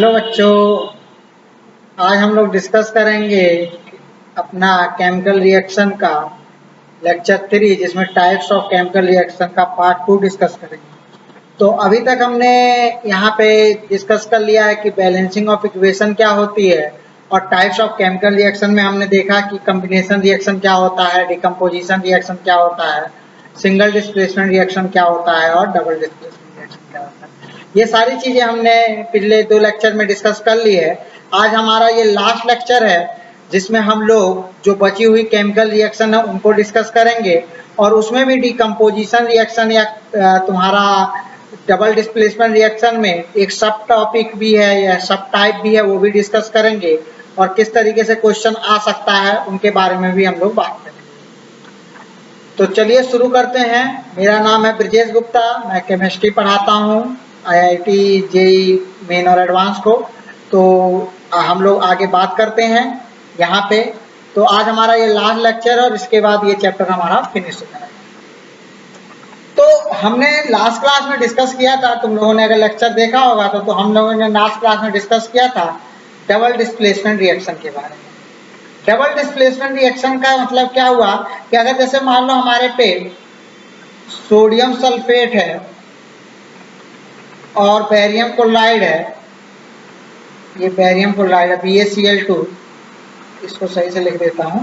Hello बच्चों, आज हम लोग डिस्कस करेंगे अपना केमिकल रिएक्शन का लेक्चर 3 जिसमें टाइप्स ऑफ केमिकल रिएक्शन का पार्ट 2 डिस्कस करेंगे। तो अभी तक हमने यहाँ पे डिस्कस कर लिया है कि बैलेंसिंग ऑफ इक्वेशन क्या होती है और टाइप्स ऑफ केमिकल रिएक्शन में हमने देखा कि कॉम्बिनेशन रिएक्शन क्या होता है, डिकम्पोजिशन रिएक्शन क्या होता है, सिंगल डिस्प्लेसमेंट रिएक्शन क्या होता है और डबल डिस्प्लेसमेंट रिएक्शन क्या होता है। ये सारी चीजें हमने पिछले 2 लेक्चर में डिस्कस कर ली है। आज हमारा ये लास्ट लेक्चर है जिसमें हम लोग जो बची हुई केमिकल रिएक्शन है उनको डिस्कस करेंगे और उसमें भी डिकम्पोजिशन रिएक्शन या तुम्हारा डबल डिस्प्लेसमेंट रिएक्शन में एक सब टॉपिक भी है या सब टाइप भी है, वो भी डिस्कस करेंगे और किस तरीके से क्वेश्चन आ सकता है उनके बारे में भी हम लोग बात करेंगे। तो चलिए शुरू करते हैं। मेरा नाम है ब्रजेश गुप्ता, मैं केमिस्ट्री पढ़ाता हूँ IIT JEE मेन और एडवांस को। तो हम लोग आगे बात करते हैं यहाँ पे। तो आज हमारा ये लास्ट लेक्चर है और इसके बाद ये चैप्टर हमारा फिनिश हो जाएगा। तो हमने लास्ट क्लास में डिस्कस किया था, तुम लोगों ने अगर लेक्चर देखा होगा तो हम लोगों ने लास्ट क्लास में डिस्कस किया था डबल डिस्प्लेसमेंट रिएक्शन के बारे में। डबल डिस्प्लेसमेंट रिएक्शन का मतलब क्या हुआ कि अगर जैसे मान लो हमारे पे सोडियम सल्फेट है और बेरियम क्लोराइड है, ये बेरियम क्लोराइड है BaCl2, इसको सही से लिख देता हूँ,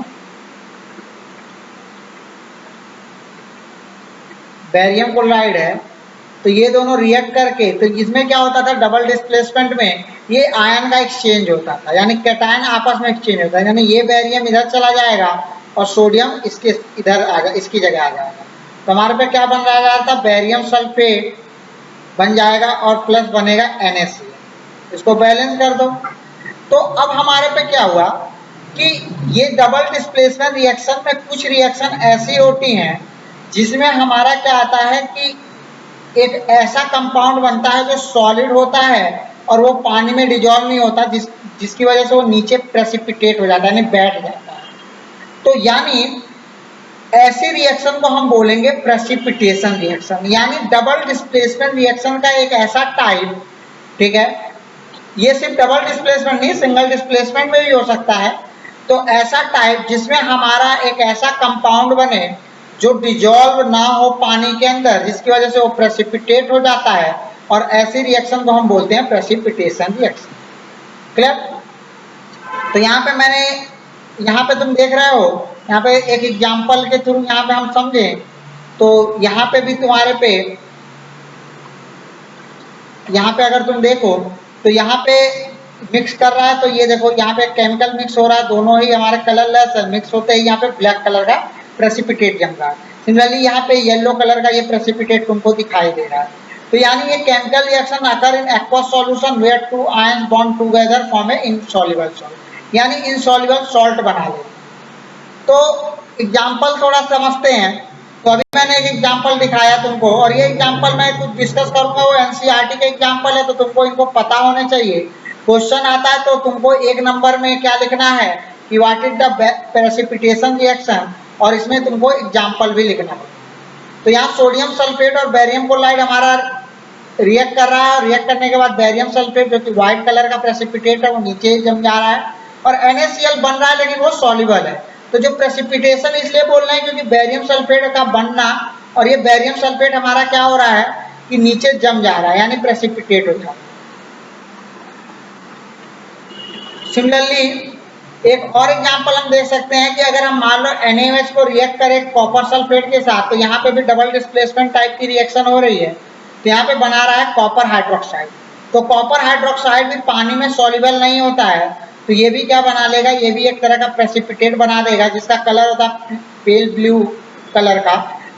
बेरियम क्लोराइड है। तो ये दोनों रिएक्ट करके, तो इसमें क्या होता था डबल डिस्प्लेसमेंट में, ये आयन का एक्सचेंज होता था, यानी कैटायन आपस में एक्सचेंज होता है, यानी ये बेरियम इधर चला जाएगा और सोडियम इसके इधर आ जाएगा, इसकी जगह आ जाएगा। तो हमारे पे क्या बन रहा था, बेरियम सल्फेट बन जाएगा और प्लस बनेगा NaCl। इसको बैलेंस कर दो। तो अब हमारे पे क्या हुआ कि ये डबल डिस्प्लेसमेंट रिएक्शन में कुछ रिएक्शन ऐसी होती हैं जिसमें हमारा क्या आता है कि एक ऐसा कंपाउंड बनता है जो सॉलिड होता है और वो पानी में डिजॉल्व नहीं होता, जिसकी वजह से वो नीचे प्रेसिपिटेट हो जाता है, यानी बैठ जाता है। तो यानी ऐसे रिएक्शन को हम बोलेंगे प्रेसिपिटेशन रिएक्शन, यानी डबल डिस्प्लेसमेंट रिएक्शन का एक ऐसा टाइप। ठीक है, ये सिर्फ डबल डिस्प्लेसमेंट नहीं, सिंगल डिस्प्लेसमेंट में भी हो सकता है। तो ऐसा टाइप जिसमें हमारा एक ऐसा कंपाउंड बने जो डिजॉल्व ना हो पानी के अंदर, जिसकी वजह से वो प्रेसिपिटेट हो जाता है, और ऐसी रिएक्शन को हम बोलते हैं प्रेसिपिटेशन रिएक्शन। क्लियर? तो यहाँ पे मैंने, यहाँ पे तुम देख रहे हो, यहाँ पे एक एग्जाम्पल के थ्रू यहाँ पे हम समझें तो यहाँ पे भी तुम्हारे पे, यहाँ पे अगर तुम देखो तो यहाँ पे मिक्स कर रहा है, तो ये देखो यहाँ पे केमिकल मिक्स हो रहा है, दोनों ही हमारे कलरलेस है, मिक्स होते ही यहाँ पे ब्लैक कलर का प्रेसिपिटेट जम रहा है। सिमिलरली यहाँ पे येलो कलर का ये प्रेसिपिटेट तुमको दिखाई दे रहा है। तो यानी ये chemical reaction occur in aqueous solution where two ions bond together form a insoluble salt, यानी इनसॉल्युबल सॉल्ट बना ले। तो एग्जाम्पल थोड़ा समझते हैं। तो अभी मैंने एक एग्जाम्पल दिखाया तुमको, और ये एग्जाम्पल मैं कुछ डिस्कस करूंगा वो NCERT के एग्जाम्पल है, तो तुमको इनको पता होने चाहिए। क्वेश्चन आता है तो तुमको 1 नंबर में क्या लिखना है कि what is the precipitation reaction, और इसमें तुमको एग्जाम्पल भी लिखना है। तो यहाँ सोडियम सल्फेट और बेरियम क्लोराइड हमारा रिएक्ट कर रहा है, और रिएक्ट करने के बाद बेरियम सल्फेट जो कि व्हाइट कलर का प्रेसिपिटेट है वो नीचे जम जा रहा है, और NaCl बन रहा है लेकिन वो सॉल्युबल है। तो जो प्रेसिपिटेशन इसलिए बोल रहे हैं क्योंकि बेरियम सल्फेट का बनना, और ये बेरियम सल्फेट हमारा क्या हो रहा है कि नीचे जम जा रहा है, यानी प्रेसिपिटेट हो जा रहा है। सिमिलरली एक और एग्जांपल हम देख सकते हैं कि अगर हम मान लो NaOH को रिएक्ट करें कॉपर सल्फेट के साथ, तो यहाँ पे भी डबल डिस्प्लेसमेंट टाइप की रिएक्शन हो रही है। तो यहाँ पे बना रहा है कॉपर हाइड्रोक्साइड। तो कॉपर हाइड्रोक्साइड भी पानी में सॉल्युबल नहीं होता है, तो ये भी क्या बना लेगा, ये भी एक तरह का प्रेसिपिटेट बना देगा, जिसका कलर होता है पेल ब्लू कलर का,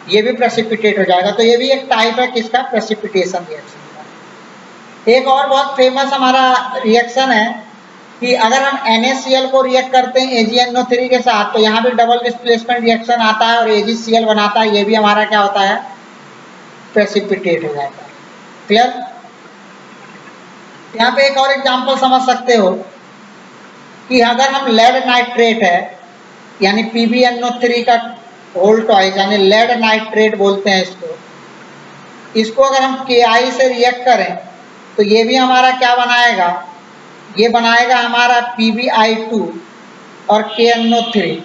ये भी प्रेसिपिटेट हो जाएगा। तो ये भी एक टाइप है किसका, प्रेसिपिटेशन रिएक्शन का। एक और बहुत फेमस हमारा रिएक्शन है कि अगर हम NaCl को रिएक्ट करते हैं AgNO3 के साथ, तो यहाँ भी डबल डिस्प्लेसमेंट रिएक्शन आता है और AgCl बनाता है, ये भी हमारा क्या होता है, प्रेसिपिटेट हो जाता है। क्लियर? यहाँ पे एक और एग्जांपल समझ सकते हो कि अगर हम लेड नाइट्रेट है, यानी PbNO3 का होल ट्वाइस, यानी लेड नाइट्रेट बोलते हैं इसको अगर हम Ki से रिएक्ट करें तो ये भी हमारा क्या बनाएगा, ये बनाएगा हमारा PbI2 और KNO3।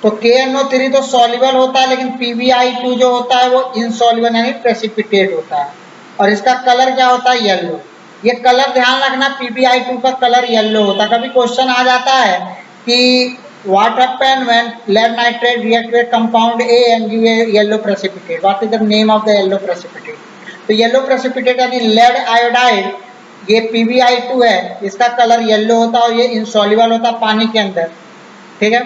तो KNO3 तो सॉल्युबल होता है, लेकिन PbI2 जो होता है वो इनसॉल्युबल यानी प्रेसिपिटेट होता है, और इसका कलर क्या होता है? येलो। ये कलर ध्यान रखना, PbI2 का कलर येलो होता है। कभी क्वेश्चन आ जाता है कि what happen when lead nitrate react with compound A and give a yellow precipitate? What is the name of the yellow precipitate? तो येलो प्रेसिपिटेट यानी लेड आयोडाइड, ये PbI2 है, इसका कलर येलो होता है और ये इनसॉल्युबल होता है पानी के अंदर। ठीक है,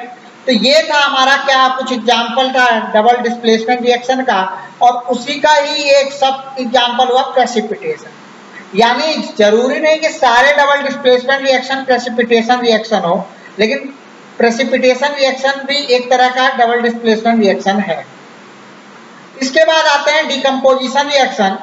तो ये था हमारा क्या कुछ एग्जाम्पल था डबल डिस्प्लेसमेंट रिएक्शन का, और उसी का ही एक सब एग्जाम्पल हुआ प्रेसिपिटेशन। यानी जरूरी नहीं कि सारे double displacement reaction precipitation reaction हो, लेकिन प्रेसिपिटेशन रिएक्शन भी एक तरह का डबल डिस्प्लेसमेंट रिएक्शन है। इसके बाद आते हैं डिकम्पोजिशन रिएक्शन।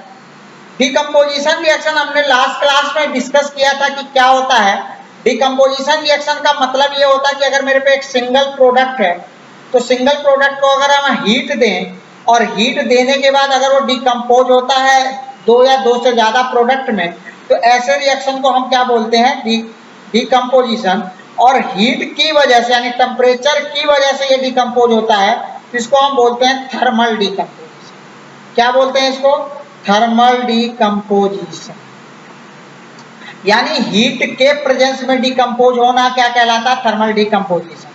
डिकम्पोजिशन रिएक्शन हमने लास्ट क्लास में डिस्कस किया था कि क्या होता है। डिकम्पोजिशन रिएक्शन का मतलब ये होता है कि अगर मेरे पे एक सिंगल प्रोडक्ट है, तो सिंगल प्रोडक्ट को अगर हम हीट दें और हीट देने के बाद अगर वो डिकम्पोज होता है दो या दो से ज़्यादा प्रोडक्ट में, तो ऐसे रिएक्शन को हम क्या बोलते हैं? डिकम्पोजिशन। और हीट की वजह से यानी टेम्परेचर की वजह से ये डिकम्पोज होता है, इसको हम बोलते हैं थर्मल डिकम्पोजिशन। क्या बोलते हैं इसको? Thermal decomposition. यानी हीट के प्रेजेंस में डिकम्पोज होना क्या कहलाता है? Thermal decomposition.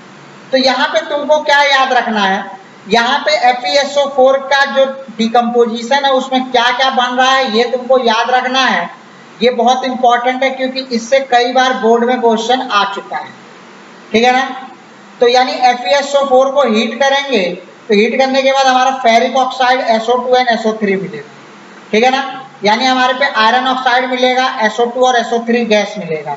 तो यहाँ पे तुमको क्या याद रखना है, यहाँ पे FeSO4 का जो डिकम्पोजिशन है उसमें क्या क्या बन रहा है ये तुमको याद रखना है। ये बहुत इंपॉर्टेंट है क्योंकि इससे कई बार बोर्ड में क्वेश्चन आ चुका है। ठीक है ना? तो यानी FeSO4 को हीट करेंगे, तो हीट करने के बाद हमारा ferric oxide SO2 and SO3 मिलेगा। ठीक है ना? यानी हमारे पे आयरन ऑक्साइड मिलेगा, SO2 और SO3 गैस मिलेगा।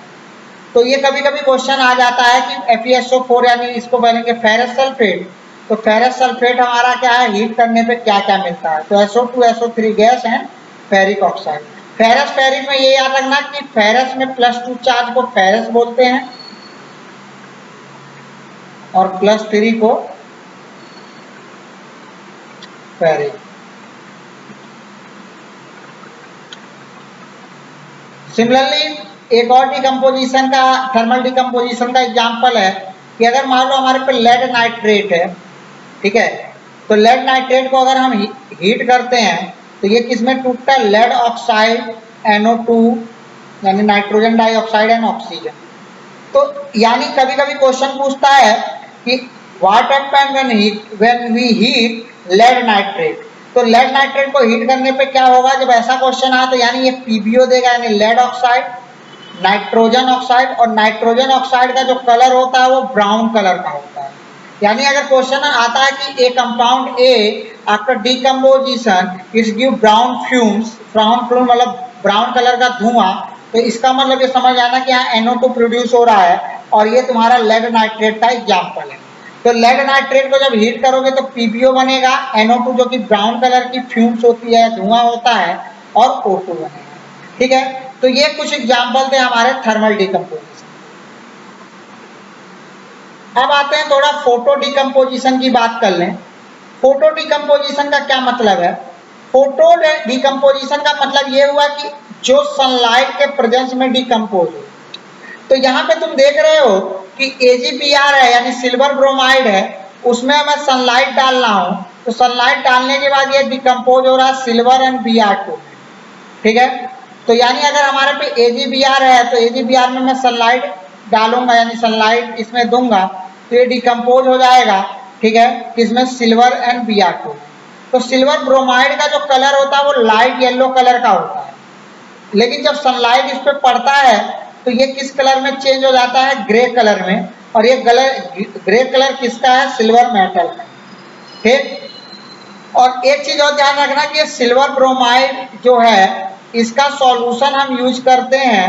तो ये कभी कभी क्वेश्चन आ जाता है कि FeSO4 यानी इसको बोलेंगे फेरस सल्फेट। तो फेरस सल्फेट हमारा क्या है? हीट करने पे क्या क्या मिलता है? तो SO2 SO3 gas and ferric oxide. Ferrous ferric में ये याद रखना कि फेरस में +2 चार्ज को फेरस बोलते हैं और +3 को फेरिक। सिमिलरली एक और डिकम्पोजिशन का थर्मल डिकम्पोजिशन का एग्जांपल है कि अगर मान लो हमारे पे लेड नाइट्रेट है, ठीक है, तो लेड नाइट्रेट को अगर हम हीट करते हैं तो ये किसमें टूटता है? लेड ऑक्साइड NO2 यानी नाइट्रोजन डाइऑक्साइड एंड ऑक्सीजन। तो यानी कभी कभी क्वेश्चन पूछता है कि what happen when we heat lead nitrate. तो लेड नाइट्रेट को हीट करने पे क्या होगा? जब ऐसा क्वेश्चन आया तो यानी ये PbO देगा, यानी लेड ऑक्साइड, नाइट्रोजन ऑक्साइड, और नाइट्रोजन ऑक्साइड का जो कलर होता है वो ब्राउन कलर का होता है। यानी अगर क्वेश्चन आता है कि ए compound A after decomposition it's give brown fumes, brown fume मतलब ब्राउन कलर का धुआं, तो इसका मतलब ये समझ आना कि यहाँ NO2 प्रोड्यूस हो रहा है और ये तुम्हारा लेड नाइट्रेट का एग्जाम्पल है। तो लेड नाइट्रेट को जब हीट करोगे तो PbO बनेगा, NO2 जो कि ब्राउन कलर की फ्यूम्स होती है, धुआं होता है, और O2 बनेगा। ठीक है, तो ये कुछ एग्जाम्पल थे हमारे थर्मल डिकम्पोजिशन। अब आते हैं थोड़ा फोटो डिकम्पोजिशन की बात कर लें। फोटो डिकम्पोजिशन का क्या मतलब है? फोटो डिकम्पोजिशन का मतलब ये हुआ कि जो सनलाइट के प्रेजेंस में डिकम्पोज हो। तो यहाँ पे तुम देख रहे हो कि AgBr है यानी सिल्वर ब्रोमाइड है, उसमें मैं सनलाइट डाल रहा हूँ, तो सनलाइट डालने के बाद ये डिकम्पोज हो रहा है सिल्वर एंड Br2। ठीक है, तो यानी अगर हमारे पे AgBr है तो AgBr में मैं सनलाइट डालूंगा यानी सनलाइट इसमें दूंगा तो ये डिकम्पोज हो जाएगा। ठीक है, किसमें? Silver and Br2। तो सिल्वर ब्रोमाइड का जो कलर होता है वो लाइट येलो कलर का होता है, लेकिन जब सनलाइट इस पर पड़ता है तो ये किस कलर में चेंज हो जाता है? ग्रे कलर में। और ये ग्रे कलर किसका है? सिल्वर मेटल का। ठीक, और एक चीज और ध्यान रखना कि ये सिल्वर ब्रोमाइड जो है इसका सॉल्यूशन हम यूज करते हैं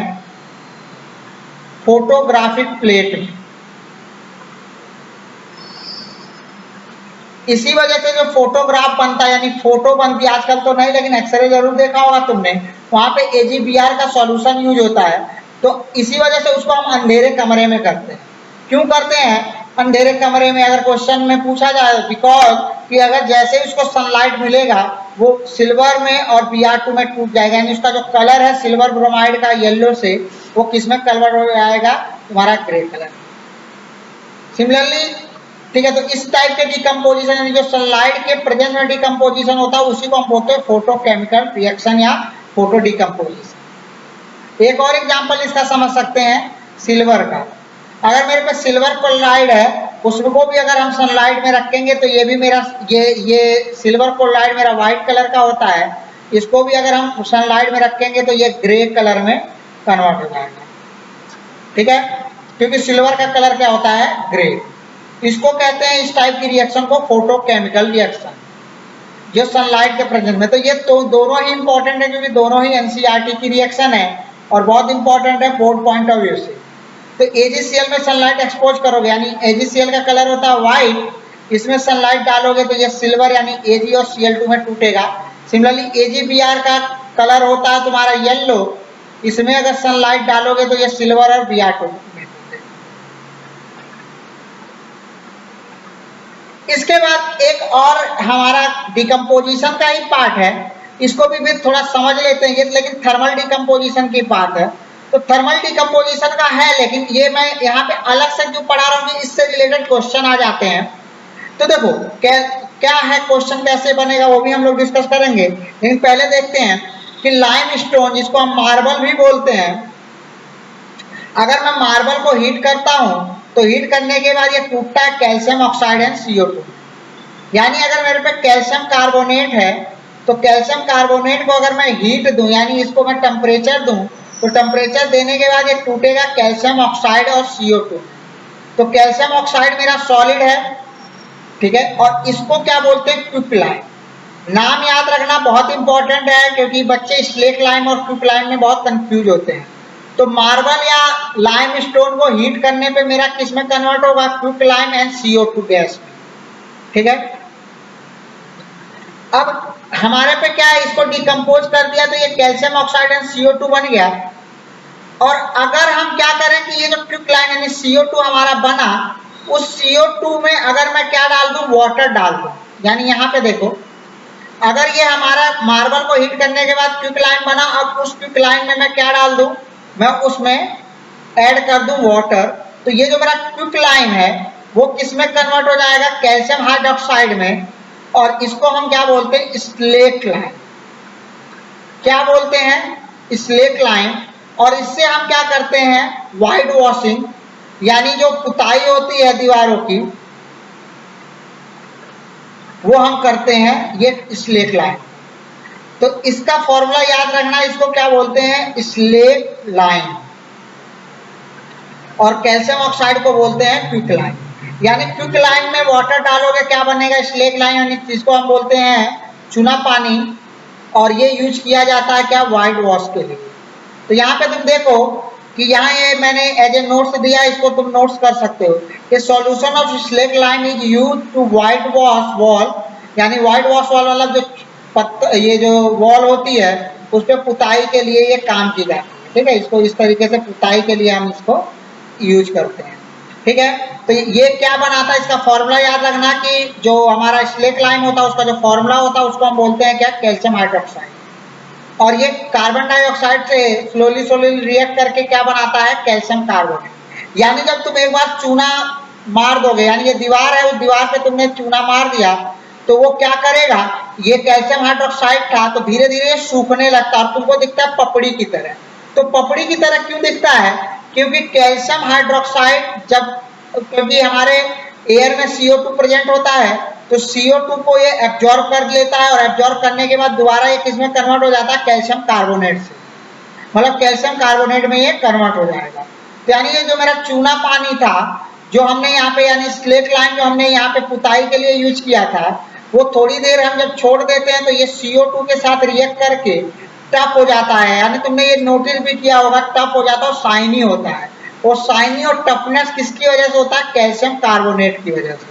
फोटोग्राफिक प्लेट में। इसी वजह से जो फोटोग्राफ बनता है यानी फोटो बनती है, आजकल तो नहीं लेकिन एक्सरे जरूर देखा होगा तुमने, वहां पे AgBr का सॉल्यूशन यूज होता है। तो इसी वजह से उसको हम अंधेरे कमरे में करते हैं। क्यों करते हैं अंधेरे कमरे में? अगर क्वेश्चन में पूछा जाए, बिकॉज कि अगर जैसे ही उसको सनलाइट मिलेगा वो सिल्वर में और Br2 में टूट जाएगा, यानी उसका जो कलर है सिल्वर ब्रोमाइड का येलो से वो किस में कन्वर्ट हो जाएगा, तुम्हारा ग्रे कलर। सिमिलरली ठीक है, तो इस टाइप के डिकम्पोजिशन यानी जो सनलाइट के प्रेजेंस में डिकम्पोजिशन होता है उसी को हम बोलते हैं फोटोकेमिकल रिएक्शन या फोटो डिकम्पोजिशन। एक और एग्जांपल इसका समझ सकते हैं सिल्वर का। अगर मेरे पास सिल्वर क्लोराइड है, उसको भी अगर हम सनलाइट में रखेंगे तो ये भी मेरा ये सिल्वर क्लोराइड मेरा व्हाइट कलर का होता है, इसको भी अगर हम सनलाइट में रखेंगे तो ये ग्रे कलर में कन्वर्ट हो जाएगा। ठीक है, क्योंकि सिल्वर का कलर क्या होता है, ग्रे। इसको कहते हैं इस टाइप की रिएक्शन को फोटोकेमिकल रिएक्शन, जो सनलाइट के प्रेजेंस में। तो ये तो दोनों ही इंपॉर्टेंट है, क्योंकि दोनों ही एनसीईआरटी की रिएक्शन है और बहुत इंपॉर्टेंट है बोर्ड पॉइंट ऑफ व्यू से। तो AgCl में सनलाइट एक्सपोज करोगे, यानी AgCl का कलर होता है व्हाइट, इसमें सनलाइट डालोगे तो ये सिल्वर यानी Ag और Cl2 में टूटेगा। सिमिलरली AgBr का कलर होता है तुम्हारा येलो, इसमें अगर सनलाइट डालोगे तो ये सिल्वर और Br2 में टूटेगा। इसके बाद एक और हमारा डिकम्पोजिशन का ही पार्ट है, इसको भी थोड़ा समझ लेते हैं, लेकिन थर्मल डिकम्पोजिशन की बात है। तो थर्मल डिकम्पोजिशन का है, लेकिन ये मैं यहाँ पे अलग से जो पढ़ा रहा हूँ कि इससे रिलेटेड क्वेश्चन आ जाते हैं। तो देखो क्या है क्वेश्चन कैसे बनेगा वो भी हम लोग डिस्कस करेंगे, लेकिन पहले देखते हैं कि लाइम स्टोन, जिसको हम मार्बल भी बोलते हैं, अगर मैं मार्बल को हीट करता हूँ तो हीट करने के बाद ये टूटता है कैल्शियम ऑक्साइड एंड CO2। यानी अगर मेरे पे कैल्शियम कार्बोनेट है तो कैल्शियम कार्बोनेट को अगर मैं हीट दूं, यानी इसको मैं टेम्परेचर दूं, तो टेम्परेचर देने के बाद ये टूटेगा कैल्शियम ऑक्साइड और CO2। तो कैल्शियम ऑक्साइड मेरा सॉलिड है, ठीक है, और इसको क्या बोलते हैं, क्विकलाइम। नाम याद रखना बहुत इंपॉर्टेंट है, क्योंकि बच्चे स्लेक लाइम और क्विकलाइम में बहुत कंफ्यूज होते हैं। तो मार्बल या लाइम स्टोन को हीट करने पे मेरा किस में कन्वर्ट होगा, क्विकलाइम एंड CO2 गैस में। ठीक है, अब हमारे पे क्या है, इसको डिकम्पोज कर दिया तो ये कैल्शियम ऑक्साइड एंड CO2 बन गया। और अगर हम क्या करें कि ये जो क्विकलाइम यानी CO2 हमारा बना, उस CO2 में अगर मैं क्या डाल दूं, वाटर डाल दूं। यानी यहाँ पे देखो, अगर ये हमारा मार्बल को हीट करने के बाद क्विकलाइम बना, अब उस क्विकलाइम में मैं क्या डाल दूं, मैं उसमें ऐड कर दूं वाटर। तो ये जो मेरा क्विकलाइम है वो किस में कन्वर्ट हो जाएगा, कैल्शियम हाइड्रोक्साइड में, और इसको हम क्या बोलते हैं, स्लेक लाइम। क्या बोलते हैं, स्लेक लाइम। और इससे हम क्या करते हैं, वाइट वॉशिंग, यानी जो पुताई होती है दीवारों की, वो हम करते हैं ये स्लेक लाइम। तो इसका फॉर्मूला याद रखना, इसको क्या बोलते हैं, स्लेक लाइम, और कैल्शियम ऑक्साइड को बोलते हैं क्विकलाइम। यानी क्विकलाइम में वाटर डालोगे क्या बनेगा, स्लेक लाइम, यानी जिसको हम बोलते हैं चूना पानी, और ये यूज किया जाता है क्या, वाइट वॉश के लिए। तो यहाँ पे तुम देखो कि यहाँ ये मैंने एज ए नोट्स दिया, इसको तुम नोट्स कर सकते हो कि solution of slake lime is use to whitewash wall, यानी वाइट वॉश वॉल मतलब जो ये जो वॉल होती है उस पर पुताई के लिए ये काम की जाती है। ठीक है, इसको इस तरीके से पुताई के लिए हम इसको यूज करते हैं। ठीक है, तो ये क्या बनाता है, इसका फॉर्मूला याद रखना कि जो हमारा स्लेक लाइम होता है उसका जो फॉर्मूला होता है उसको हम बोलते हैं क्या, कैल्शियम हाइड्रोक्साइड। और ये कार्बन डाइऑक्साइड से स्लोली रिएक्ट करके क्या बनाता है, कैल्शियम कार्बोनेट। यानी जब तुम एक बार चूना मार दोगे, यानी ये दीवार है, उस दीवार पे तुमने चूना मार दिया, तो वो क्या करेगा, ये कैल्शियम हाइड्रोक्साइड था तो धीरे धीरे सूखने लगता है और तुमको दिखता है पपड़ी की तरह। तो पपड़ी की तरह क्यों दिखता है, क्योंकि कैल्शियम हाइड्रोक्साइड जब, क्योंकि हमारे एयर में CO2 प्रेजेंट होता है, तो CO2 को ये एब्जॉर्ब कर लेता है, और एब्जॉर्ब करने के बाद दोबारा ये किसमें कन्वर्ट हो जाता है, कैल्शियम कार्बोनेट से, मतलब कैल्शियम कार्बोनेट में ये कन्वर्ट हो जाएगा। तो यानी ये जो मेरा चूना पानी था जो हमने यहाँ पे, यानी स्लेक लाइम जो हमने यहाँ पे पुताई के लिए यूज किया था, वो थोड़ी देर हम जब छोड़ देते हैं तो ये CO2 के साथ रिएक्ट करके टफ हो जाता है। यानी तुमने ये नोटिस भी किया होगा, टफ हो जाता है और शाइनी होता है। और शाइनी और टफनेस किसकी वजह से होता है, कैल्शियम कार्बोनेट की वजह से।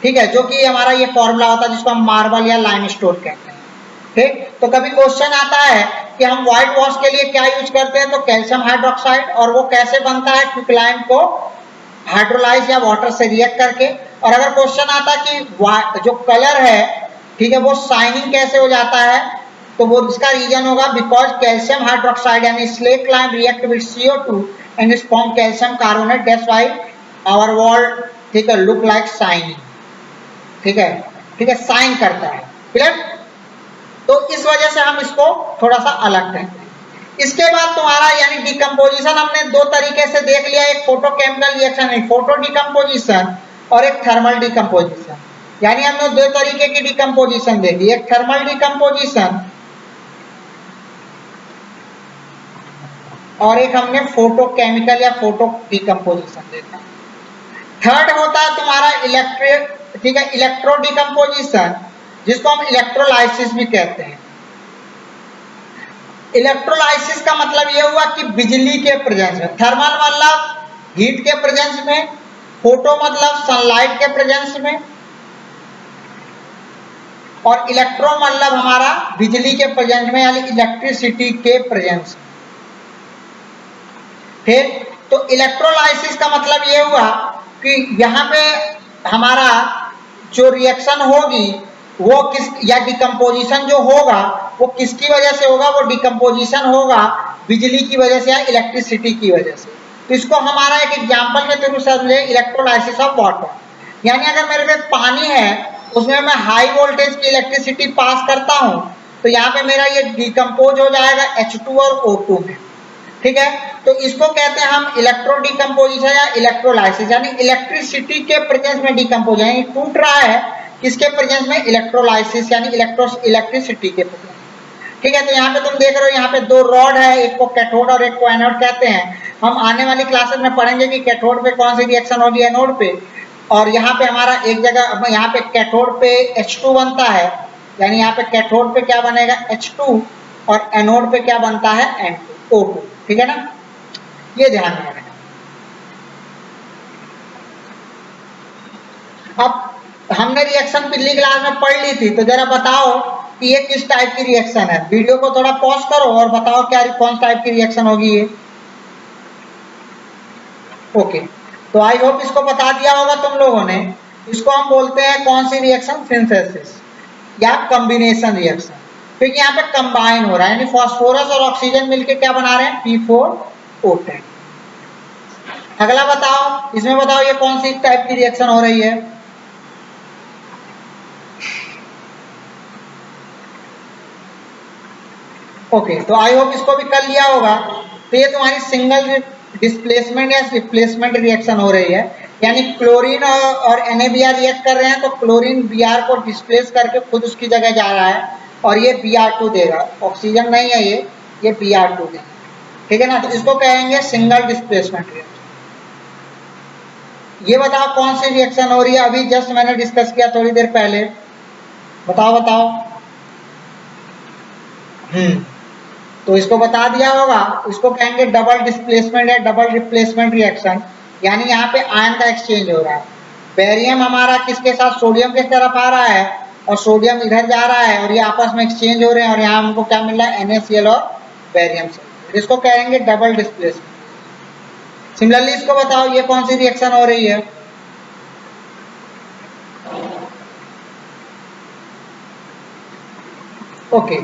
ठीक है, जो कि हमारा ये फॉर्मूला होता है जिसको हम मार्बल या लाइमस्टोन कहते हैं। ठीक, तो कभी क्वेश्चन आता है कि हम व्हाइट वॉश के लिए क्या यूज करते हैं, तो कैल्शियम हाइड्रोक्साइड, और वो कैसे बनता है, क्विकलाइम को हाइड्रोलाइज या वाटर से रिएक्ट करके। और अगर क्वेश्चन आता है कि जो कलर है, ठीक है, वो शाइनिंग कैसे हो जाता है, तो वो इसका रीजन होगा बिकॉज कैल्शियम हाइड्रोक्साइड यानी slake lime react with CO2 and is form calcium carbonate, that's why our wall, ठीक है, लुक लाइक शाइनिंग, ठीक है, ठीक है, साइन करता है, क्लियर। तो इस वजह से हम इसको थोड़ा सा अलग कहते हैं। इसके बाद तुम्हारा यानी डिकम्पोजिशन हमने दो तरीके से देख लिया, एक फोटोकेमिकल रिएक्शन, एक फोटो डिकम्पोजिशन और एक थर्मल डिकम्पोजिशन। यानी हमने दो तरीके की डिकम्पोजिशन देखी, एक थर्मल डिकम्पोजिशन और एक हमने फोटोकेमिकल या फोटो डिकम्पोजिशन देखा। थर्ड होता है तुम्हारा इलेक्ट्रिक, ठीक है, इलेक्ट्रो डिकम्पोजिशन, जिसको हम इलेक्ट्रोलाइसिस भी कहते हैं। इलेक्ट्रोलाइसिस का मतलब यह हुआ कि बिजली के प्रेजेंस में, थर्मल मतलब हीट के प्रेजेंस में, फोटो मतलब सनलाइट के प्रेजेंस में, और इलेक्ट्रो मतलब हमारा बिजली के प्रेजेंस में यानी इलेक्ट्रिसिटी के प्रेजेंस में। ठीक, तो इलेक्ट्रोलाइसिस का मतलब यह हुआ कि यहाँ पे हमारा जो रिएक्शन होगी वो किस, या डिकम्पोजिशन जो होगा वो किसकी वजह से होगा, वो डिकम्पोजिशन होगा बिजली की वजह से या इलेक्ट्रिसिटी की वजह से। तो इसको हमारा एक एग्जांपल के थ्रू समझे, इलेक्ट्रोलाइसिस ऑफ वाटर। यानी अगर मेरे पे पानी है उसमें मैं हाई वोल्टेज की इलेक्ट्रिसिटी पास करता हूं तो यहाँ पे मेरा ये डिकम्पोज हो जाएगा H2 और O2 में, ठीक है। तो इसको कहते हैं हम इलेक्ट्रो डिकम्पोजिशन या इलेक्ट्रोलाइसिस, यानी इलेक्ट्रिसिटी के प्रेजेंस में डिकम्पोज, यानी टूट रहा है किसके प्रेजेंस में, इलेक्ट्रोलाइसिस यानी इलेक्ट्रिसिटी के प्रेजेंस, ठीक है। तो यहाँ पे तुम देख रहे हो यहाँ पे दो रॉड है, एक को कैथोड और एक को एनोड कहते हैं। हम आने वाली क्लासेस में पढ़ेंगे कि कैथोड पे कौन सी रिएक्शन होगी एनोड पे, और यहाँ पे हमारा एक जगह यहाँ पे कैथोड पे H2 बनता है, यानी यहाँ पे कैथोड पे क्या बनेगा H2 और एनोड पे क्या बनता है N2 O2, ठीक है ना, ये ध्यान में रखना। अब हमने रिएक्शन पिछली क्लास में पढ़ ली थी, तो जरा बताओ कि ये किस टाइप की रिएक्शन है। वीडियो को थोड़ा पॉज करो और बताओ क्या कौन टाइप की रिएक्शन होगी ये। ओके, तो आई होप इसको बता दिया होगा तुम लोगों ने। इसको हम बोलते हैं कौन सी रिएक्शन, सिंथेसिस या कॉम्बिनेशन रिएक्शन, क्योंकि यहाँ पे कंबाइन हो रहा है, यानी फास्फोरस और ऑक्सीजन मिलके क्या बना रहे हैं, P4O10। अगला बताओ, इसमें बताओ ये कौन सी टाइप की रिएक्शन हो रही है। ओके, तो आई होप इसको भी कर लिया होगा। तो ये तुम्हारी सिंगल डिस्प्लेसमेंट या रिप्लेसमेंट रिएक्शन हो रही है, यानी क्लोरीन और NaBr रिएक्ट कर रहे हैं तो क्लोरीन Br को डिस्प्लेस करके खुद उसकी जगह जा रहा है और ये Br2 देगा, ऑक्सीजन नहीं है ये Br2 देगा, ठीक है ना। तो इसको कहेंगे सिंगल डिस्प्लेसमेंट रिएक्शन। ये बताओ कौन सी रिएक्शन हो रही है, अभी जस्ट मैंने डिस्कस किया थोड़ी देर पहले, बताओ बताओ। तो इसको बता दिया होगा, इसको कहेंगे डबल डिस्प्लेसमेंट या डबल रिप्लेसमेंट रिएक्शन, यानी यहाँ पे आयन का एक्सचेंज हो रहा है। बेरियम हमारा किसके साथ, सोडियम की तरफ आ रहा है और सोडियम इधर जा रहा है और ये आपस में एक्सचेंज हो रहे हैं और यहाँ हमको क्या मिल रहा है, NaCl और बेरियम से, इसको कहेंगे डबल डिस्प्लेसमेंट। सिमिलरली इसको बताओ ये कौन सी रिएक्शन हो रही है। ओके,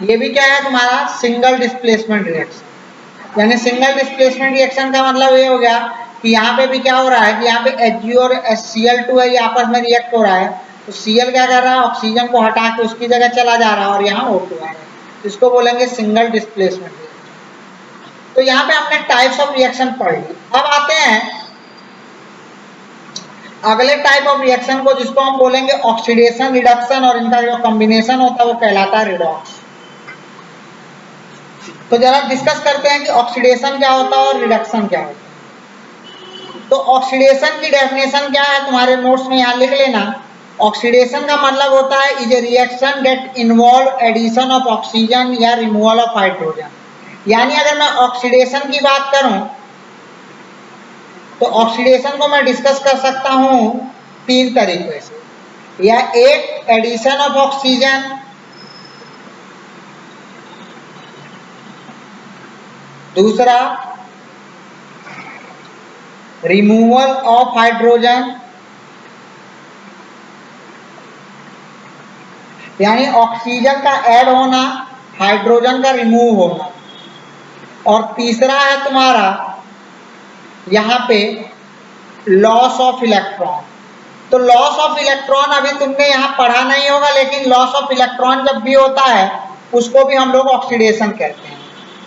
ये भी क्या है तुम्हारा, सिंगल डिस्प्लेसमेंट रिएक्शन। यानी सिंगल डिस्प्लेसमेंट रिएक्शन का मतलब ये हो गया कि यहाँ पे भी क्या हो रहा है कि यहाँ पे Hg और Cl2 है, ये आपस में रिएक्ट हो रहा है। तो Cl क्या कर रहा है, ऑक्सीजन को हटा के उसकी जगह चला जा रहा है और यहाँ O2 आ रहा है, इसको बोलेंगे सिंगल डिस्प्लेसमेंट रिएक्शन। तो यहाँ पे हमने टाइप्स ऑफ रिएक्शन पढ़ ली। अब आते हैं अगले टाइप ऑफ रिएक्शन को, जिसको हम बोलेंगे ऑक्सीडेशन रिडक्शन, और इनका जो कॉम्बिनेशन होता है वो कहलाता है रिडॉक्स। तो जरा डिस्कस करते हैं कि ऑक्सीडेशन क्या होता है और रिडक्शन क्या होता है। तो ऑक्सीडेशन की डेफिनेशन क्या है, तुम्हारे नोट्स में यहाँ लिख लेना। ऑक्सीडेशन का मतलब होता है is a reaction that involve addition of oxygen या रिमूवल ऑफ हाइड्रोजन। यानी अगर मैं ऑक्सीडेशन की बात करूं तो ऑक्सीडेशन को मैं डिस्कस कर सकता हूं तीन तरीके से, या एक एडिशन ऑफ ऑक्सीजन, दूसरा रिमूवल ऑफ हाइड्रोजन, यानी ऑक्सीजन का ऐड होना, हाइड्रोजन का रिमूव होना। और तीसरा है तुम्हारा यहाँ पे लॉस ऑफ इलेक्ट्रॉन। तो लॉस ऑफ इलेक्ट्रॉन अभी तुमने यहाँ पढ़ा नहीं होगा, लेकिन लॉस ऑफ इलेक्ट्रॉन जब भी होता है उसको भी हम लोग ऑक्सीडेशन कहते हैं।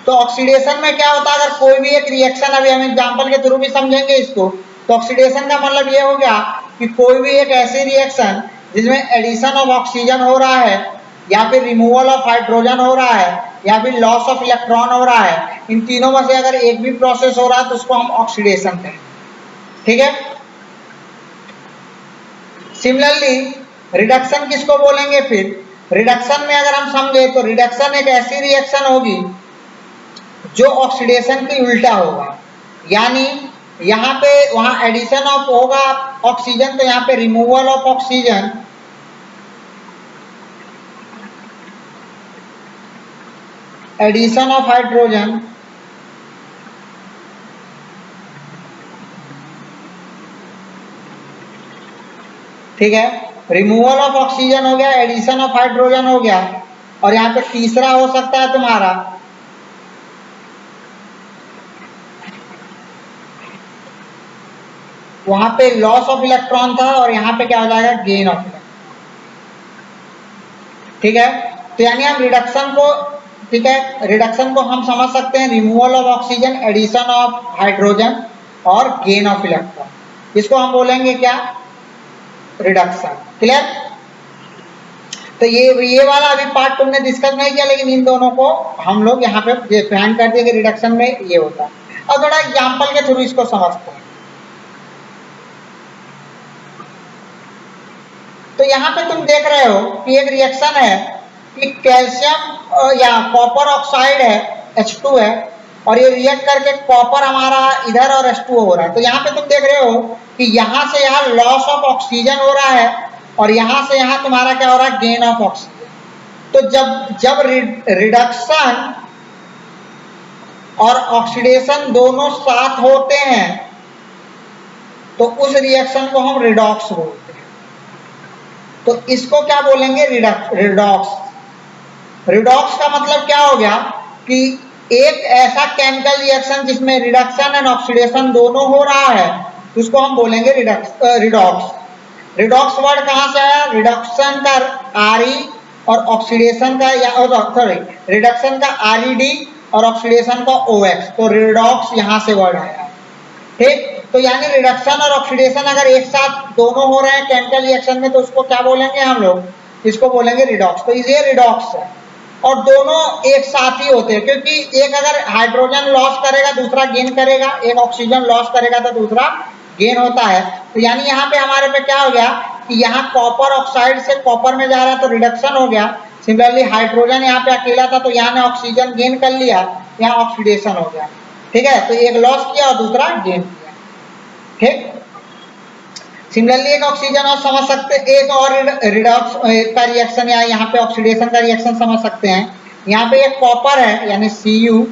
तो ऑक्सीडेशन में क्या होता है, अगर कोई भी एक रिएक्शन, अभी हम एग्जांपल के थ्रू भी समझेंगे इसको, तो ऑक्सीडेशन का मतलब ये हो गया कि कोई भी एक ऐसी रिएक्शन जिसमें एडिशन ऑफ ऑक्सीजन हो रहा है, या फिर रिमूवल ऑफ हाइड्रोजन हो रहा है, या फिर लॉस ऑफ इलेक्ट्रॉन हो रहा है, इन तीनों में से अगर एक भी प्रोसेस हो रहा है तो उसको हम ऑक्सीडेशन कहते हैं। ठीक है। सिमिलरली रिडक्शन किसको बोलेंगे? फिर रिडक्शन में अगर हम समझे तो रिडक्शन एक ऐसी रिएक्शन होगी जो ऑक्सीडेशन की उल्टा होगा। यानी यहाँ पे वहां एडिशन ऑफ होगा ऑक्सीजन, तो यहाँ पे removal of oxygen, addition of hydrogen, ठीक है, रिमूवल ऑफ ऑक्सीजन हो गया, एडिशन ऑफ हाइड्रोजन हो गया, और यहाँ पे तीसरा हो सकता है तुम्हारा वहां पे लॉस ऑफ इलेक्ट्रॉन था, और यहाँ पे क्या हो जाएगा? Gain of electron. ठीक है। तो यानी हम रिडक्शन को, ठीक है, रिडक्शन को हम समझ सकते हैं removal of oxygen, addition of hydrogen और गेन ऑफ इलेक्ट्रॉन। इसको हम बोलेंगे क्या? रिडक्शन। क्लियर? तो ये वाला अभी पार्ट तुमने डिस्कस नहीं किया, लेकिन इन दोनों को हम लोग यहाँ पे डिफाइन कर दिए कि रिडक्शन में ये होता है। अब थोड़ा एग्जाम्पल के थ्रू इसको समझते हैं। तो यहाँ पे तुम देख रहे हो कि एक रिएक्शन है कि कैल्शियम या कॉपर ऑक्साइड है, H2 है, और ये रिएक्ट करके कॉपर हमारा इधर और H2O हो रहा है। तो यहाँ पे तुम देख रहे हो कि यहाँ से यहाँ लॉस ऑफ ऑक्सीजन हो रहा है, और यहाँ से यहाँ तुम्हारा क्या हो रहा है? Gain of oxygen. तो जब रिडक्शन और ऑक्सीडेशन दोनों साथ होते हैं तो उस रिएक्शन को हम रिडॉक्स बोलते हैं। तो इसको क्या बोलेंगे? रिडॉक्स। रिडॉक्स का मतलब क्या हो गया कि एक ऐसा केमिकल रिएक्शन जिसमें रिडक्शन एंड ऑक्सीडेशन दोनों हो रहा है, उसको हम बोलेंगे रिडॉक्स। रिडॉक्स वर्ड कहां से आया? रिडक्शन का RE और ऑक्सीडेशन का, या सॉरी, रिडक्शन का RED और ऑक्सीडेशन का OX, तो रिडॉक्स यहां से वर्ड आया। ठीक। तो यानी रिडक्शन और ऑक्सीडेशन अगर एक साथ दोनों हो रहे हैं केमिकल रिएक्शन में, तो उसको क्या बोलेंगे हम लोग? इसको बोलेंगे रिडॉक्स। तो ये रिडॉक्स है, और दोनों एक साथ ही होते हैं, क्योंकि एक अगर हाइड्रोजन लॉस करेगा दूसरा गेन करेगा, एक ऑक्सीजन लॉस करेगा तो दूसरा गेन होता है। तो यानी यहाँ पे हमारे पे क्या हो गया कि यहाँ कॉपर ऑक्साइड से कॉपर में जा रहा है तो रिडक्शन हो गया। सिमिलरली हाइड्रोजन यहाँ पे अकेला था तो यहाँ ने ऑक्सीजन गेन कर लिया, यहाँ ऑक्सीडेशन हो गया। ठीक है। तो एक लॉस किया और दूसरा गेन किया। ठीक। सिमिलरली एक ऑक्सीजन और समझ सकते, एक और रिडॉक्स का रिएक्शन या यहाँ पे ऑक्सीडेशन का रिएक्शन समझ सकते हैं। यहाँ पे एक कॉपर है यानी Cu,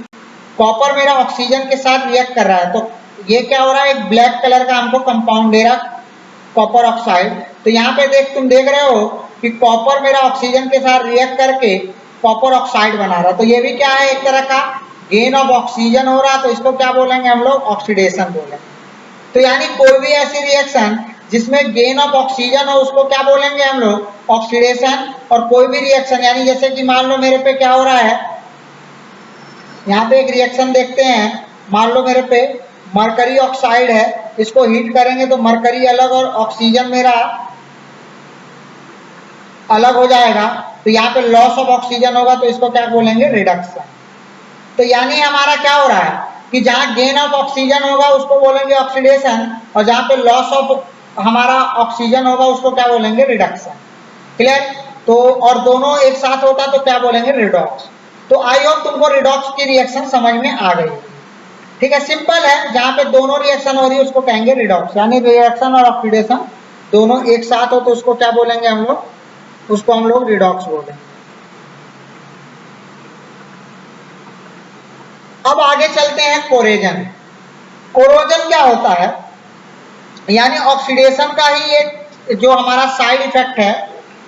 कॉपर मेरा ऑक्सीजन के साथ रिएक्ट कर रहा है, तो ये क्या हो रहा है? एक ब्लैक कलर का हमको कंपाउंड दे रहा कॉपर ऑक्साइड। तो यहाँ पे तुम देख रहे हो कि कॉपर मेरा ऑक्सीजन के साथ रिएक्ट करके कॉपर ऑक्साइड बना रहा है। तो ये भी क्या है? एक तरह का गेन ऑफ ऑक्सीजन हो रहा है, तो इसको क्या बोलेंगे हम लोग? ऑक्सीडेशन बोलेंगे। तो यानी कोई भी ऐसी रिएक्शन जिसमें गेन ऑफ ऑक्सीजन हो उसको क्या बोलेंगे हम लोग? ऑक्सीडेशन। और कोई भी रिएक्शन, यानी जैसे कि मान लो मेरे पे क्या हो रहा है, यहाँ पे एक रिएक्शन देखते हैं, मान लो मेरे पे मरकरी ऑक्साइड है, इसको हीट करेंगे तो मरकरी अलग और ऑक्सीजन मेरा अलग हो जाएगा, तो यहाँ पे लॉस ऑफ ऑक्सीजन होगा, तो इसको क्या बोलेंगे? रिडक्शन। तो यानी हमारा क्या हो रहा है कि जहाँ गेन ऑफ ऑक्सीजन होगा उसको बोलेंगे ऑक्सीडेशन, और जहाँ पे लॉस ऑफ हमारा ऑक्सीजन होगा उसको क्या बोलेंगे? रिडक्शन। क्लियर? तो और दोनों एक साथ होता तो क्या बोलेंगे? रिडॉक्स। तो आई होप तुमको रिडॉक्स की रिएक्शन समझ में आ गई। ठीक है, सिंपल है, जहाँ पे दोनों रिएक्शन हो रही है उसको कहेंगे रिडॉक्स। यानी रिएक्शन और ऑक्सीडेशन दोनों एक साथ हो तो उसको क्या बोलेंगे हम लोग? उसको हम लोग रिडॉक्स बोलेंगे। अब आगे चलते हैं कोरोजन। कोरोजन क्या होता है? यानी ऑक्सीडेशन का ही एक जो हमारा साइड इफेक्ट है,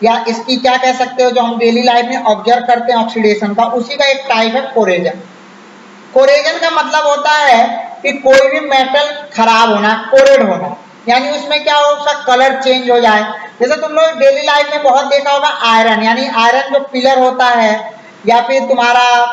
या इसकी क्या कह सकते हो, जो हम डेली लाइफ में ऑब्जर्व करते हैं ऑक्सीडेशन का, उसी का एक टाइप है कोरेजन। कोरेजन का मतलब होता है कि कोई भी मेटल खराब होना, कोरेड होना, यानी उसमें क्या हो, उसका कलर चेंज हो जाए। जैसे तुम लोग डेली लाइफ में बहुत देखा होगा आयरन, यानी आयरन जो पिलर होता है, या फिर तुम्हारा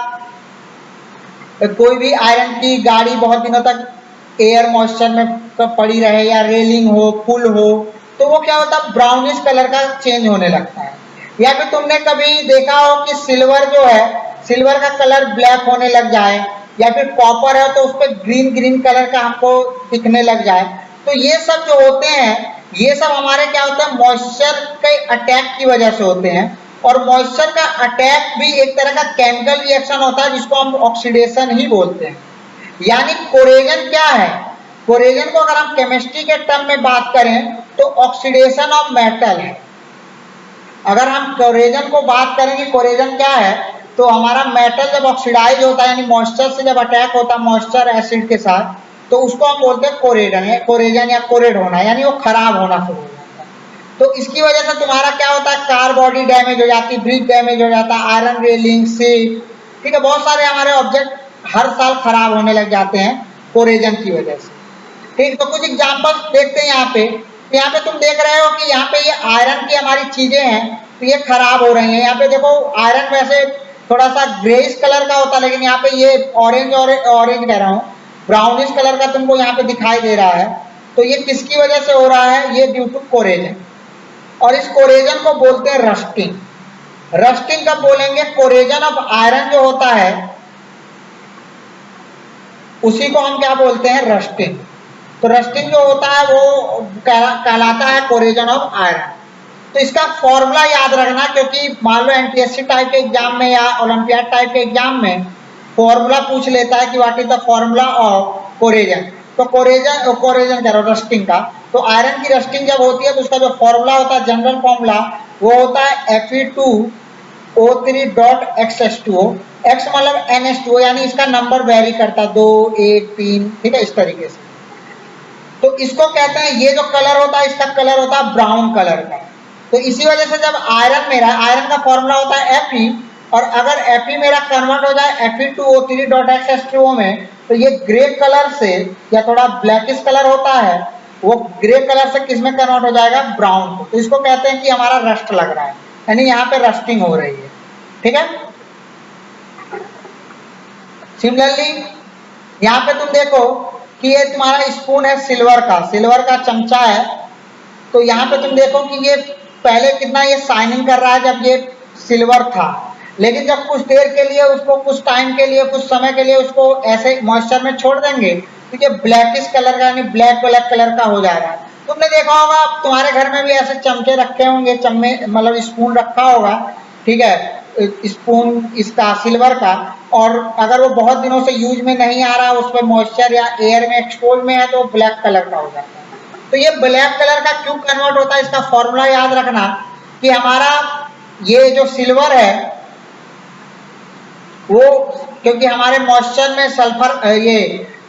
कोई भी आयरन की गाड़ी बहुत दिनों तक एयर मॉइस्चर में पड़ी रहे, या रेलिंग हो, पुल हो, तो वो क्या होता है, ब्राउनिश कलर का चेंज होने लगता है। या फिर तुमने कभी देखा हो कि सिल्वर जो है, सिल्वर का कलर ब्लैक होने लग जाए, या फिर कॉपर है तो उस पर ग्रीन ग्रीन कलर का हमको दिखने लग जाए। तो ये सब जो होते हैं, ये सब हमारे क्या होता है, मॉइस्चर के अटैक की वजह से होते हैं। और मॉइस्चर का अटैक भी एक तरह का केमिकल रिएक्शन होता है, जिसको हम ऑक्सीडेशन ही बोलते हैं। यानी कोरेजन क्या है, कोरेजन को अगर हम केमिस्ट्री के टर्म में बात करें तो ऑक्सीडेशन ऑफ मेटल है। अगर हम कोरेजन को बात करें कि कोरेजन क्या है, तो हमारा मेटल जब ऑक्सीडाइज होता है, यानी मॉइस्चर से जब अटैक होता है मॉइस्चर एसिड के साथ, तो उसको हम बोलते हैं कोरेजन है, कोरेजन या कोरेड होना, यानी वो खराब होना शुरू हो जाता है। तो इसकी वजह से तुम्हारा क्या होता है, कार बॉडी डैमेज हो जाती है, ब्रिज डैमेज हो जाता है, आयरन रेलिंग से, ठीक है, बहुत सारे हमारे ऑब्जेक्ट हर साल खराब होने लग जाते हैं कोरेजन की वजह से। ठीक, तो कुछ एग्जांपल्स देखते हैं यहाँ पे। यहाँ पे तुम देख रहे हो कि यहाँ पे ये आयरन की हमारी चीजें हैं, तो ये खराब हो रही हैं। यहाँ पे देखो आयरन वैसे थोड़ा सा ग्रेइश कलर का होता है, लेकिन यहाँ पे ये ऑरेंज ऑरेंज कह रहा हूँ, ब्राउनिश कलर का तुमको यहाँ पे दिखाई दे रहा है। तो ये किसकी वजह से हो रहा है, ये ड्यू टू कोरेजन। और इस कोरेजन को बोलते हैं रस्टिंग। रस्टिंग कब बोलेंगे, कोरेजन ऑफ आयरन जो होता है उसी को हम क्या बोलते हैं, रस्टिंग। तो रस्टिंग जो होता है वो कहलाता है कोरेजन ऑफ आयरन। तो इसका फॉर्मूला याद रखना, क्योंकि मान लो एनटीएससी टाइप के एग्जाम में या ओलंपियाड टाइप के एग्जाम में फॉर्मूला पूछ लेता है कि what is the formula of corrosion. तो कोरेजन कह रहा हूं, रस्टिंग का। तो आयरन की रस्टिंग जब होती है तो उसका जो फॉर्मूला होता है, जनरल फॉर्मूला, वो होता है Fe2O3.X X मतलब NH2, यानी इसका नंबर वेरी करता है 2, 1, 3, ठीक है, इस तरीके से। तो इसको कहते हैं, ये जो कलर होता है इसका कलर होता है ब्राउन कलर का। तो इसी वजह से जब आयरन का फॉर्मूला होता है Fe, और अगर Fe मेरा कन्वर्ट हो जाए Fe2O3.X में, तो ये ग्रे कलर से या थोड़ा ब्लैकिश कलर होता है, वो ग्रे कलर से किस में कन्वर्ट हो जाएगा, ब्राउन को। तो इसको कहते हैं कि हमारा रस्ट लग रहा है, यानी यहाँ पे रस्टिंग हो रही है, ठीक है। सिमिलरली यहाँ पे तुम देखो कि ये तुम्हारा स्पून है सिल्वर का चमचा है। तो यहाँ पे तुम देखो कि ये पहले कितना ये शाइनिंग कर रहा है जब ये सिल्वर था, लेकिन जब कुछ देर के लिए उसको, कुछ टाइम के लिए, कुछ समय के लिए उसको ऐसे मॉइस्चर में छोड़ देंगे तो ये ब्लैकिश कलर का, यानी ब्लैक कलर का हो जा रहा है। तुमने देखा होगा तुम्हारे घर में भी ऐसे चमचे रखे होंगे, चम्मे मतलब स्पून रखा होगा, ठीक है, स्पून इसका सिल्वर का, और अगर वो बहुत दिनों से यूज में नहीं आ रहा, उस पर मॉइस्चर या एयर में एक्सपोज में है, तो ब्लैक कलर का हो जाता है। तो ये ब्लैक कलर का क्यों कन्वर्ट होता है, इसका फॉर्मूला याद रखना कि हमारा ये जो सिल्वर है वो, क्योंकि हमारे मॉइस्चर में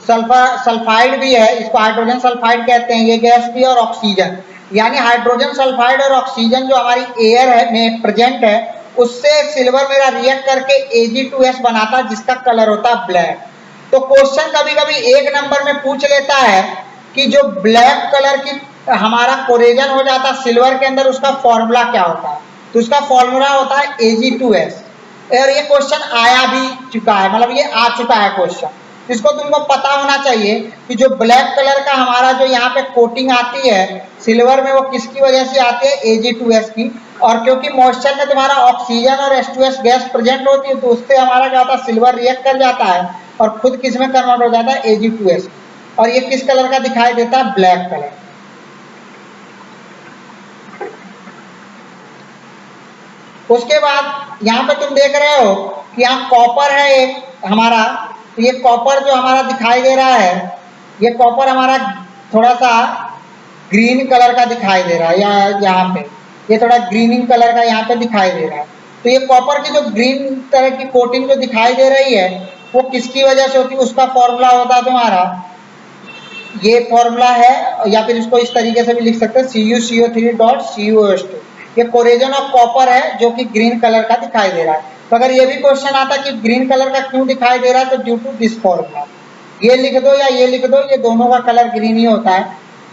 सल्फाइड भी है, इसको हाइड्रोजन सल्फाइड कहते हैं, ये गैस भी है, और ऑक्सीजन, यानी हाइड्रोजन सल्फाइड और ऑक्सीजन जो हमारी एयर है में प्रेजेंट है, उससे सिल्वर मेरा रिएक्ट करके Ag2S बनाता है, जिसका कलर होता है ब्लैक। तो क्वेश्चन कभी कभी एक नंबर में पूछ लेता है कि जो ब्लैक कलर की हमारा कोरेजन हो जाता है सिल्वर के अंदर, उसका फॉर्मूला क्या होता है। तो उसका फॉर्मूला होता है Ag2S। और ये क्वेश्चन आया भी चुका है, मतलब ये आ चुका है क्वेश्चन। इसको तुमको पता होना चाहिए कि जो ब्लैक कलर का हमारा जो यहाँ पे कोटिंग आती है सिल्वर में, वो किसकी वजह से आती है, Ag2S की। और क्योंकि मॉइस्चर में तुम्हारा ऑक्सीजन और H2S गैस प्रेजेंट होती है, तो उससे हमारा क्या होता है, सिल्वर रिएक्ट कर जाता है और खुद किस में कन्वर्ट हो जाता है, Ag2S। और ये किस कलर का दिखाई देता है, ब्लैक कलर। उसके बाद यहाँ पे तुम देख रहे हो कि यहाँ कॉपर है एक हमारा, तो ये कॉपर जो हमारा दिखाई दे रहा है, ये कॉपर हमारा थोड़ा सा ग्रीन कलर का दिखाई दे रहा है, यहाँ पे ये थोड़ा ग्रीनिंग कलर का यहाँ पे दिखाई दे रहा है। तो ये कॉपर की जो ग्रीन तरह की कोटिंग जो दिखाई दे रही है, वो किसकी वजह से होती है, उसका फॉर्मूला होता है तुम्हारा, ये फॉर्मूला है, या फिर इसको इस तरीके से भी लिख सकते हैं CuCO3.CuS2, ये कोरेजन ऑफ कॉपर है जो कि ग्रीन कलर का दिखाई दे रहा है। तो अगर ये भी क्वेश्चन आता कि ग्रीन कलर का क्यों दिखाई दे रहा है, तो ड्यू टू दिस फॉर्मूला, ये लिख दो या ये लिख दो, ये दोनों का कलर ग्रीन ही होता है,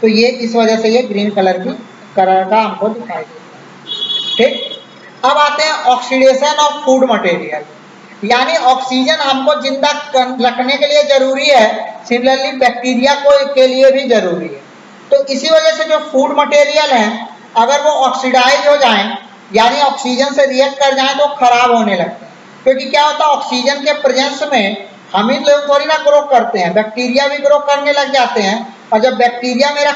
तो ये इस वजह से ये ग्रीन कलर का हमको दिखाई देता है। ठीक, अब आते हैं ऑक्सीडेशन ऑफ फूड मटेरियल, यानी ऑक्सीजन हमको जिंदा रखने के लिए जरूरी है, सिमिलरली बैक्टीरिया को के लिए भी जरूरी है। तो इसी वजह से जो फूड मटेरियल हैं अगर वो ऑक्सीडाइज हो जाएं, यानी ऑक्सीजन से रिएक्ट कर जाएं, तो खराब होने लगते हैं। क्योंकि क्या होता है, ऑक्सीजन के प्रेजेंस में हम ही लोग थोड़ी ना ग्रो करते हैं, बैक्टीरिया भी ग्रो करने लग जाते हैं। और जब बैक्टीरिया मेरा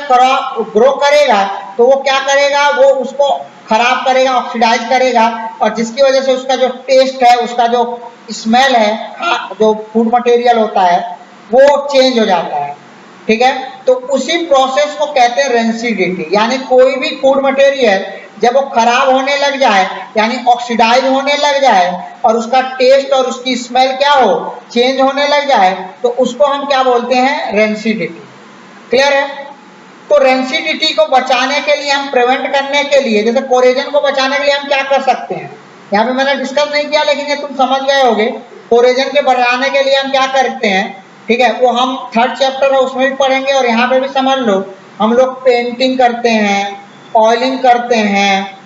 ग्रो करेगा तो वो क्या करेगा, वो उसको खराब करेगा, ऑक्सीडाइज करेगा, और जिसकी वजह से उसका जो टेस्ट है, उसका जो स्मेल है, जो फूड मटेरियल होता है वो चेंज हो जाता है। ठीक है, तो उसी प्रोसेस को कहते हैं रेंसिडिटी, यानी कोई भी फूड मटेरियल जब वो खराब होने लग जाए, यानी ऑक्सीडाइज होने लग जाए, और उसका टेस्ट और उसकी स्मेल क्या हो, चेंज होने लग जाए, तो उसको हम क्या बोलते हैं, रेंसिडिटी। क्लियर है? तो रेंसिडिटी को बचाने के लिए, हम प्रिवेंट करने के लिए, जैसे कोरेजन को बचाने के लिए हम क्या कर सकते हैं, यहाँ पे मैंने डिस्कस नहीं किया लेकिन ये तुम समझ गए होगे। कोरेजन के बढ़ाने के लिए हम क्या करते हैं, ठीक है, वो हम 3rd चैप्टर है उसमें भी पढ़ेंगे, और यहाँ पे भी समझ लो, हम लोग पेंटिंग करते हैं, ऑयलिंग करते हैं,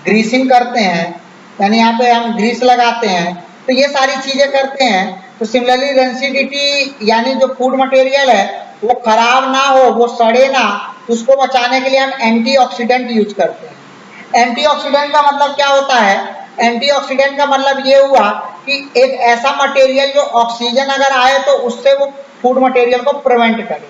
ग्रीसिंग करते हैं, यानी यहाँ पे हम ग्रीस लगाते हैं, तो ये सारी चीजें करते हैं। तो सिमिलरली रेंसिडिटी, यानी जो फूड मटेरियल है वो खराब ना हो, वो सड़े ना, उसको बचाने के लिए हम एंटीऑक्सीडेंट यूज करते हैं। एंटीऑक्सीडेंट का मतलब क्या होता है, एंटीऑक्सीडेंट का मतलब ये हुआ कि एक ऐसा मटेरियल जो ऑक्सीजन अगर आए तो उससे वो फूड मटेरियल को प्रिवेंट करे,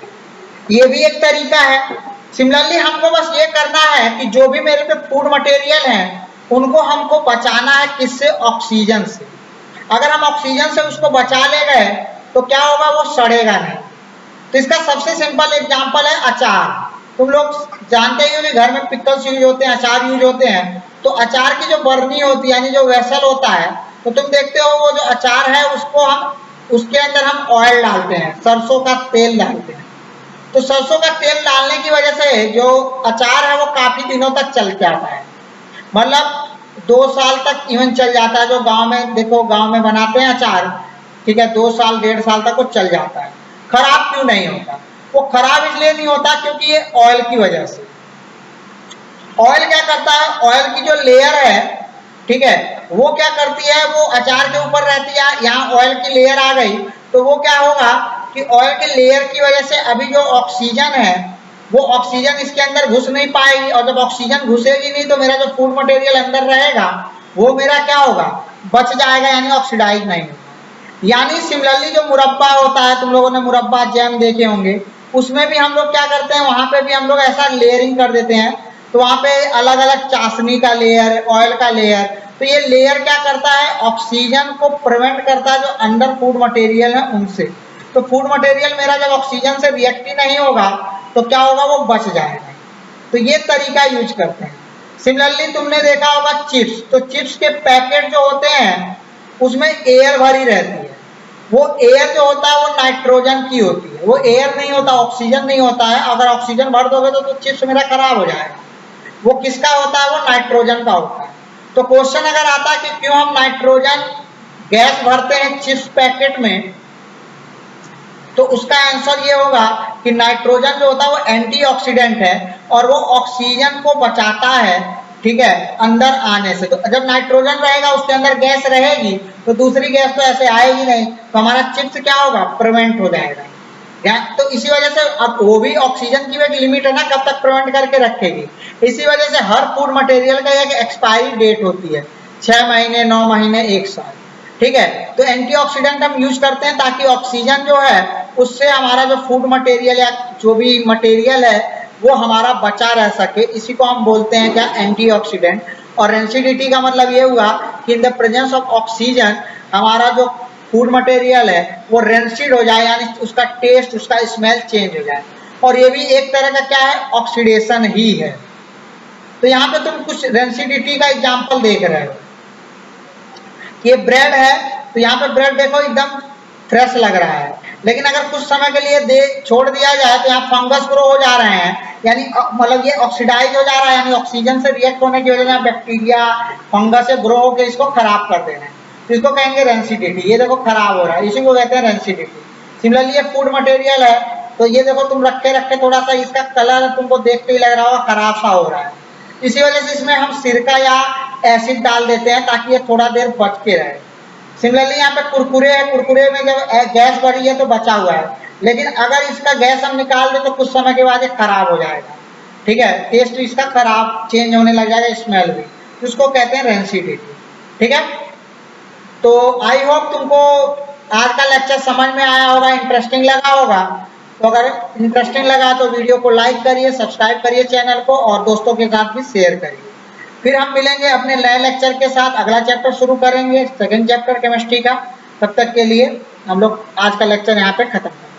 ये भी एक तरीका है। सिमिलरली हमको बस ये करना है कि जो भी मेरे पे फूड मटेरियल हैं उनको हमको बचाना है, किससे, ऑक्सीजन से। अगर हम ऑक्सीजन से उसको बचा ले गए तो क्या होगा, वो सड़ेगा नहीं। तो इसका सबसे सिंपल एग्जांपल है अचार। तुम लोग जानते ही हो कि घर में पिकल्स यूज होते हैं, अचार यूज होते हैं। तो अचार की जो बरनी होती है, यानी जो वेसल होता है, तो तुम देखते हो वो जो अचार है उसको हम, उसके अंदर हम ऑयल डालते हैं, सरसों का तेल डालते हैं। तो सरसों का तेल डालने की वजह से जो अचार है वो काफी दिनों तक चल जाता है, मतलब 2 साल तक इवन चल जाता है। जो गांव में देखो, गांव में बनाते हैं अचार, ठीक है, 2 साल 1.5 साल तक वो चल जाता है। खराब क्यों नहीं होता, वो खराब इसलिए नहीं होता क्योंकि ये ऑयल की वजह से। ऑयल क्या करता है, ऑयल की जो लेयर है, ठीक है, वो क्या करती है, वो अचार के ऊपर रहती है, यहाँ ऑयल की लेयर आ गई तो वो क्या होगा कि ऑयल के लेयर की वजह से अभी जो ऑक्सीजन है वो ऑक्सीजन इसके अंदर घुस नहीं पाएगी, और जब ऑक्सीजन घुसेगी नहीं तो मेरा जो फूड मटेरियल अंदर रहेगा वो मेरा क्या होगा, बच जाएगा, यानी ऑक्सीडाइज नहीं होगा। यानी सिमिलरली जो मुरब्बा होता है, तुम लोगों ने मुरब्बा जैम देखे होंगे, उसमें भी हम लोग क्या करते हैं, वहां पे भी हम लोग ऐसा लेयरिंग कर देते हैं। तो वहां पे अलग अलग चाशनी का लेयर, ऑयल का लेयर, तो ये लेयर क्या करता है, ऑक्सीजन को प्रिवेंट करता है जो अंदर फूड मटेरियल है उनसे। तो फूड मटेरियल मेरा जब ऑक्सीजन से रिएक्ट ही नहीं होगा तो क्या होगा, वो बच जाएगा। तो ये तरीका यूज करते हैं। सिमिलरली तुमने देखा होगा चिप्स, तो चिप्स के पैकेट जो होते हैं उसमें एयर भरी रहती है। वो एयर जो होता है वो नाइट्रोजन की होती है, वो एयर नहीं होता, ऑक्सीजन नहीं होता है। अगर ऑक्सीजन भर दोगे तो चिप्स मेरा खराब हो जाएगा। वो किसका होता है, वो नाइट्रोजन का होता है। तो क्वेश्चन अगर आता है कि क्यों हम नाइट्रोजन गैस भरते हैं चिप्स पैकेट में, तो उसका आंसर ये होगा कि नाइट्रोजन जो होता है वो एंटीऑक्सीडेंट है और वो ऑक्सीजन को बचाता है, ठीक है, अंदर आने से। तो जब नाइट्रोजन रहेगा उसके अंदर गैस रहेगी तो दूसरी गैस तो ऐसे आएगी नहीं, तो हमारा चिप्स क्या होगा, प्रिवेंट हो जाएगा। तो इसी वजह से अब वो भी ऑक्सीजन की एक लिमिट है ना, कब तक प्रिवेंट करके रखेगी। इसी वजह से हर फूड मटेरियल का एक एक्सपायरी डेट होती है, 6 महीने, 9 महीने, 1 साल, ठीक है। तो एंटीऑक्सीडेंट हम यूज करते हैं ताकि ऑक्सीजन जो है उससे हमारा जो फूड मटेरियल या जो भी मटेरियल है वो हमारा बचा रह सके। इसी को हम बोलते हैं क्या, एंटीऑक्सीडेंट। और रेंसिडिटी का मतलब ये हुआ कि in the presence of oxygen हमारा जो फूड मटेरियल है वो रेंसिड हो जाए, यानी उसका टेस्ट, उसका स्मेल चेंज हो जाए। और ये भी एक तरह का क्या है, ऑक्सीडेशन ही है। तो यहाँ पे तुम कुछ रेंसिडिटी का एग्जाम्पल देख रहे हो। ये ब्रेड है, तो यहाँ पे ब्रेड देखो एकदम फ्रेश लग रहा है, लेकिन अगर कुछ समय के लिए छोड़ दिया जाए तो यहाँ फंगस ग्रो हो जा रहे हैं, यानी मतलब ये ऑक्सीडाइज हो जा रहा है, यानी ऑक्सीजन से रिएक्ट होने की वजह से बैक्टीरिया फंगस से ग्रो होकर इसको खराब कर दे रहे हैं, तो इसको कहेंगे रेंसिडिटी। ये देखो खराब हो रहा है, इसी को कहते हैं रेंसिडिटी। सिमिलरली ये फूड मटेरियल है, तो ये देखो तुम रखे रखे थोड़ा सा इसका कलर तुमको देख के ही लग रहा होगा खराब सा हो रहा है, इसी वजह से इसमें हम सिरका या एसिड डाल देते हैं ताकि ये थोड़ा देर बच के रहे। सिमिलरली यहाँ पे कुरकुरे है, कुरकुरे में जब गैस बढ़ी है तो बचा हुआ है, लेकिन अगर इसका गैस हम निकाल दे तो कुछ समय के बाद ये खराब हो जाएगा, ठीक है, टेस्ट इसका खराब चेंज होने लग जाएगा, स्मेल भी, उसको कहते हैं रेंसिडिटी, ठीक है। तो आई होप तुमको आज का लेक्चर समझ में आया होगा, इंटरेस्टिंग लगा होगा। तो अगर इंटरेस्टिंग लगा तो वीडियो को लाइक करिए, सब्सक्राइब करिए चैनल को और दोस्तों के साथ भी शेयर करिए। फिर हम मिलेंगे अपने नए लेक्चर के साथ, अगला चैप्टर शुरू करेंगे, सेकंड चैप्टर केमिस्ट्री का। तब तक के लिए हम लोग आज का लेक्चर यहाँ पे खत्म करेंगे।